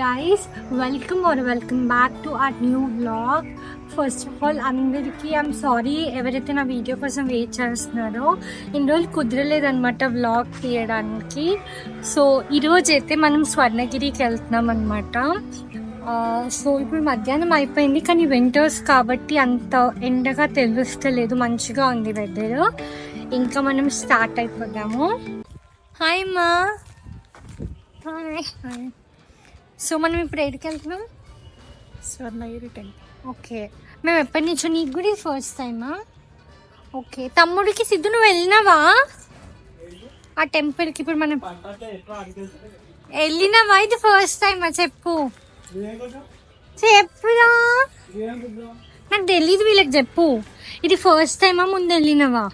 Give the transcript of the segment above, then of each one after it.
guys, welcome back to our new vlog. First of all అందరికీ I'm sorry ఎవరైతే నా video కోసం wait చేస్తున్నారో ఇన్ని రోజులు కుదరలేదనమాట వ్లాగ్ తీయడానికి. సో ఈరోజు అయితే మనం స్వర్ణగిరికి వెళ్తున్నాం అనమాట. సో ఇప్పుడు మధ్యాహ్నం అయిపోయింది కానీ వింటర్స్ కాబట్టి అంత ఎండగా తెలుస్తలేదు, మంచిగా ఉంది వెదర్. ఇంకా మనం స్టార్ట్ అయిపోదాము. హాయ్ మా. హాయ్. సో మనం ఇప్పుడు ఎక్కడికి వెళ్తున్నాం? స్వర్ణగిరి టెంపుల్. ఓకే, మేము ఎప్పటి నుంచో, నీకు కూడా ఫస్ట్ టైమా? ఓకే, తమ్ముడికి సిద్ధు నువ్వు వెళ్ళినావా ఆ టెంపుల్కి? ఇప్పుడు మనం వెళ్ళినావా? ఇది ఫస్ట్ టైమా? చెప్పురా, నాకు తెలీదు, వీళ్ళకి చెప్పు. ఇది ఫస్ట్ టైమా, ముందు వెళ్ళినావా?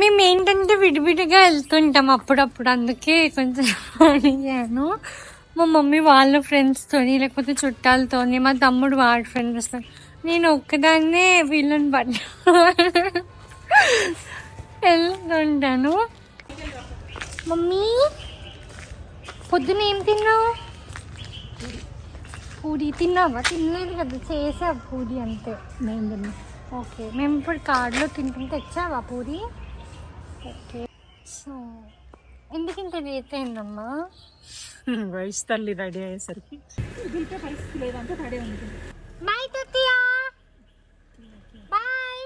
మేము ఏంటంటే విడివిడిగా వెళ్తుంటాం అప్పుడప్పుడు, అందుకే కొంచెం అడిగాను. మా మమ్మీ వాళ్ళ ఫ్రెండ్స్తో లేకపోతే చుట్టాలతో, మా తమ్ముడు వాడి ఫ్రెండ్స్తో, నేను ఒక్కదాన్నే వీళ్ళని వెళ్తుంటాను. మమ్మీ పొద్దున ఏం తిన్నావు? పూరి తిన్నావా? తినలేదు కదా, చేసా పూరి అంతే. మేము తిన్నాం. ఓకే, మేము ఇప్పుడు కార్లో తింటుంటే తెచ్చావా పూరి? ఓకే. సో ఎందుకు ఇంత లేట్ అయిందమ్మా? వయసు తల్లి రెడీ అయ్యేసరికి పరిస్థితి లేదంటే రెడీ ఉంటుంది. బాయ్ తాతయ్య, బాయ్.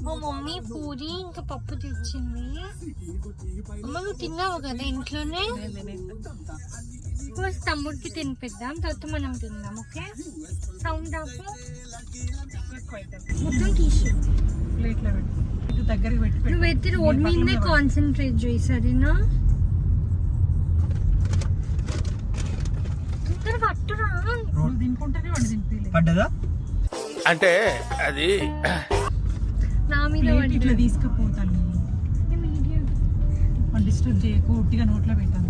మా మమ్మీ పూరి ఇంకా పప్పు తెచ్చింది. అమ్మ నువ్వు తిన్నావు కదా ఇంట్లోనే? ఫస్ట్ తమ్ముడికి తినిపిద్దాం, తర్వాత మనం తిందాం. ఓకే, సౌండ్ ఆపు. మొత్తం తీసి ప్లేట్లో పెట్టి దగ్గరికి పెట్టి నువ్వైతే రోడ్ మీదనే కాన్సన్ట్రేట్ చేయి, సరేనా? తొందర పట్టురా. రోడ్ తినుకుంటేనే వాడు తినిపించలేదు పడ్డదా అంటే అది నా మీద ఇట్లా తీసుకుపోతాను. డిస్టర్బ్ చేయకు, ఉట్టిగా నోట్లో పెట్టాను.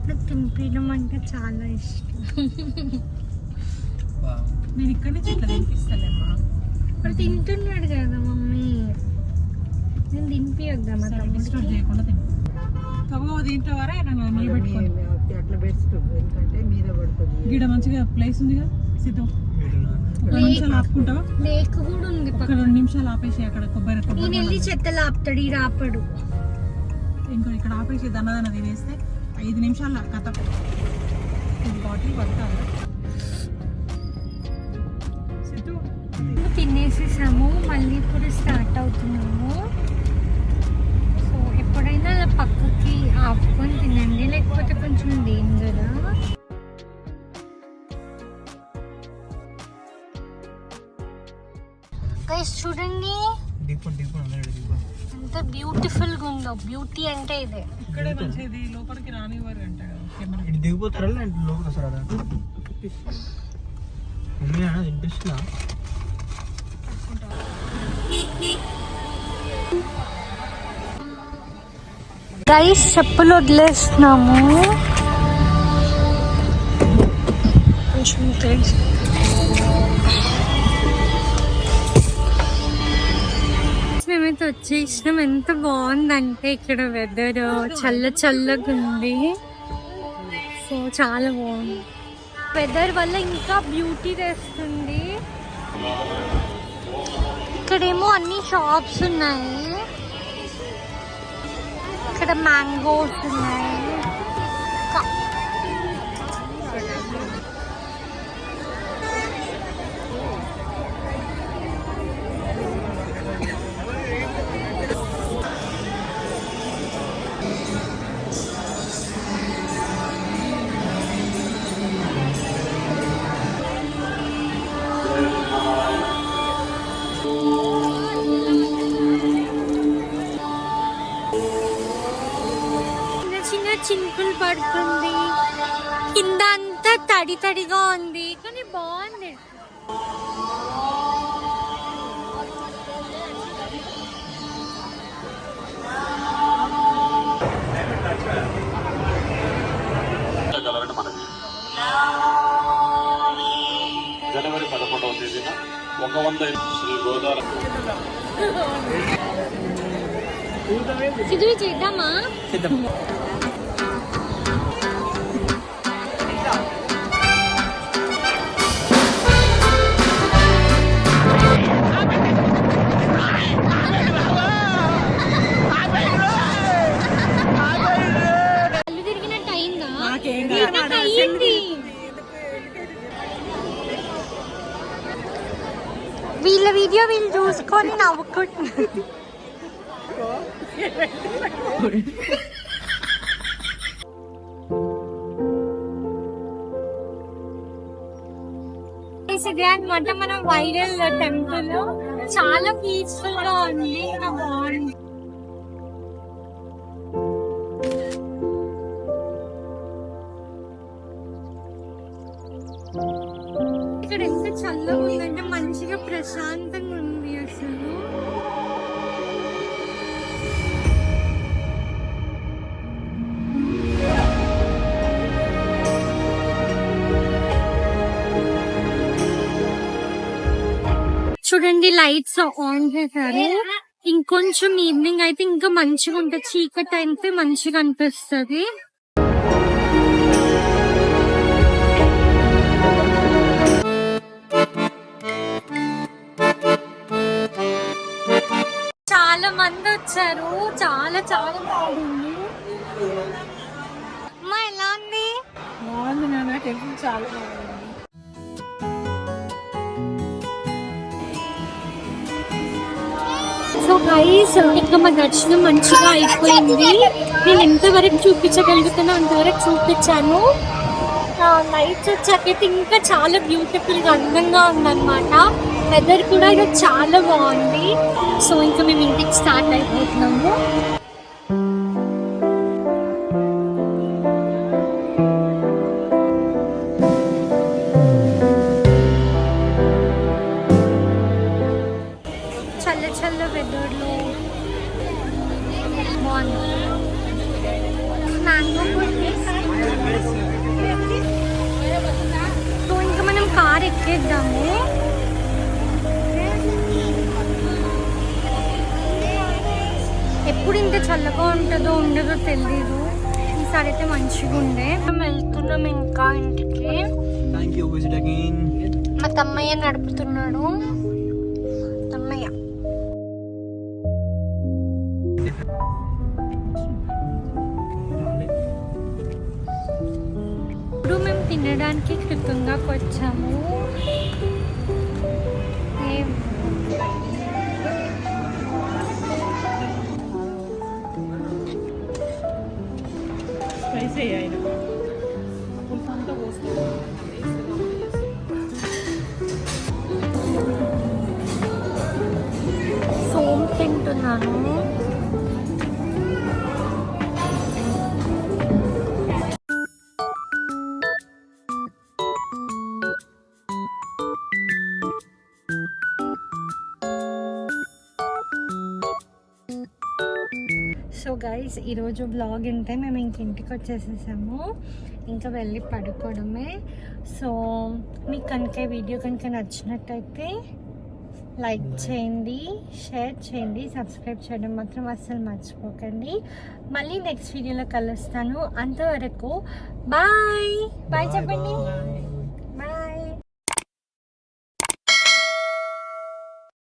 నాకు తినిపించడం అంటే చాలా ఇష్టం. నేను ఇక్కడి నుంచి ఇట్లా తినిపిస్తాలేమ్మా. ఇప్పుడు తింటున్నాడు కదా మమ్మీ, నేను తినిపియొద్దామా? డిస్టర్బ్ చేయకుండా తిని తక్కువ దీంట్లో వరే నిలబెట్టుకోండి. అట్లా బెస్ట్, ఎందుకంటే మీద పడుతుంది. గీడ మంచిగా ప్లేస్ ఉంది కదా సిద్ధం. 2 నిమిషాలు ఆపుకుంటావా? లేక్ కూడా ఉంది. ఒక 2 నిమిషాలు ఆపేసి అక్కడ కొబ్బరి నేను వెళ్ళి చెత్తలు ఆపుతాడు, ఈ రాపడు. ఇంకా ఇక్కడ ఆపేసి దన్నదన్న తినేస్తే 5 నిమిషాల కథ. బాటిల్ పడతారు. తినేసేసాము, మళ్ళీ ఇప్పుడు స్టార్ట్ అవుతున్నాము. సో ఎప్పుడైనా అలా పక్కకి ఆపుకొని తినండి, లేకపోతే కొంచెం డేంజర్. గైస్ చూడండి ఎంత బ్యూటిఫుల్ గా ఉందో. బ్యూటీ అంటే ఇదే. ఇక్కడే మంచిది, లోపలికి రానివ్వరు అంట. దిగిపోతారా లోపల వస్తారా? ఇంట్రెస్ట్ గైస్ చెప్పులు వదిలేస్తున్నాము. మేమైతే వచ్చేసినాం. ఎంత బాగుందంటే ఇక్కడ వెదర్ చల్లగా ఉంది. సో చాలా బాగుంది. వెదర్ వల్ల ఇంకా బ్యూటీ తెస్తుంది. ఇక్కడేమో అన్ని షాప్స్ ఉన్నాయి. ఇక్కడ మ్యాంగోస్ ఉన్నాయి. చింకులు పడుతుంది, కింద అంతా తడిగా ఉంది కానీ బాగుంది. జనవరి 11వ తేదీన 100 శ్రీ గోదావరి సిద్ధు చేద్దామా? చేద్దాం. కళ్ళు తిరిగినట్టు అయిందా? నాకేం నాకు అయ్యింది. వీళ్ళ వీడియో వీళ్ళు చూసుకొని నవ్వుకుంటున్నారు. ఇదే అనమాట మన వైరల్ టెంపుల్. చాలా పీస్ఫుల్ గా ఉంది. బాగుంది. ఇక్కడ ఎంత చల్లగా ఉందంటే మంచిగా ప్రశాంతంగా ఉంది అసలు. చూడండి లైట్స్ ఆన్ చేశారు. ఇంకొంచెం ఈవినింగ్ అయితే ఇంకా మంచిగా ఉంటుంది. చీకటి అయితే మంచిగా అనిపిస్తుంది. చాలా మంది వచ్చారు. చాలా చాలా బాగుంది. అమ్మా ఎలా ఉంది? బాగుంది నాన్న, టెంపుల్ చాలా బాగుంది. సో గైస్ ఇంకా మా దర్శనం మంచిగా అయిపోయింది. నేను ఎంతవరకు చూపించగలుగుతానో అంతవరకు చూపించాను. లైట్స్ వచ్చాకైతే ఇంకా చాలా బ్యూటిఫుల్ గా అందంగా ఉందన్నమాట. వెదర్ కూడా ఇది చాలా బాగుంది. సో ఇంకా మేము ఇంటికి స్టార్ట్ అయిపోతున్నాము. చల్ల చల్ల వెదర్లో బాగుంది. మ్యాంగో సో ఇంకా మనం కార్ ఎక్కేద్దాము. ఎప్పుడు ఇంత చల్లగా ఉంటుందో ఉండదో తెలీదు. ఈసారి అయితే మంచిగా ఉండే. మేము వెళ్తున్నాం ఇంకా ఇంటికి. Thank you, visit again. మా తమ్మయ్య నడుపుతున్నాడు. తమ్మయ్య ఇప్పుడు మేము తినడానికి కృతంగాకి వచ్చాము. స్పైసీ అయినా పులుసంతా పోస్తుంది. సోమ్ తింటున్నాను. సో గైస్ ఈరోజు బ్లాగ్ ఇంతే. మేము ఇంటికి వచ్చేసేసాము. ఇంకా వెళ్ళి పడుకోవడమే. సో మీకు కనుక వీడియో కనుక నచ్చినట్టయితే లైక్ చేయండి, షేర్ చేయండి, సబ్స్క్రైబ్ చేయడం మాత్రం అస్సలు మర్చిపోకండి. మళ్ళీ నెక్స్ట్ వీడియోలో కలుస్తాను. అంతవరకు బాయ్ బాయ్ చెప్పండి.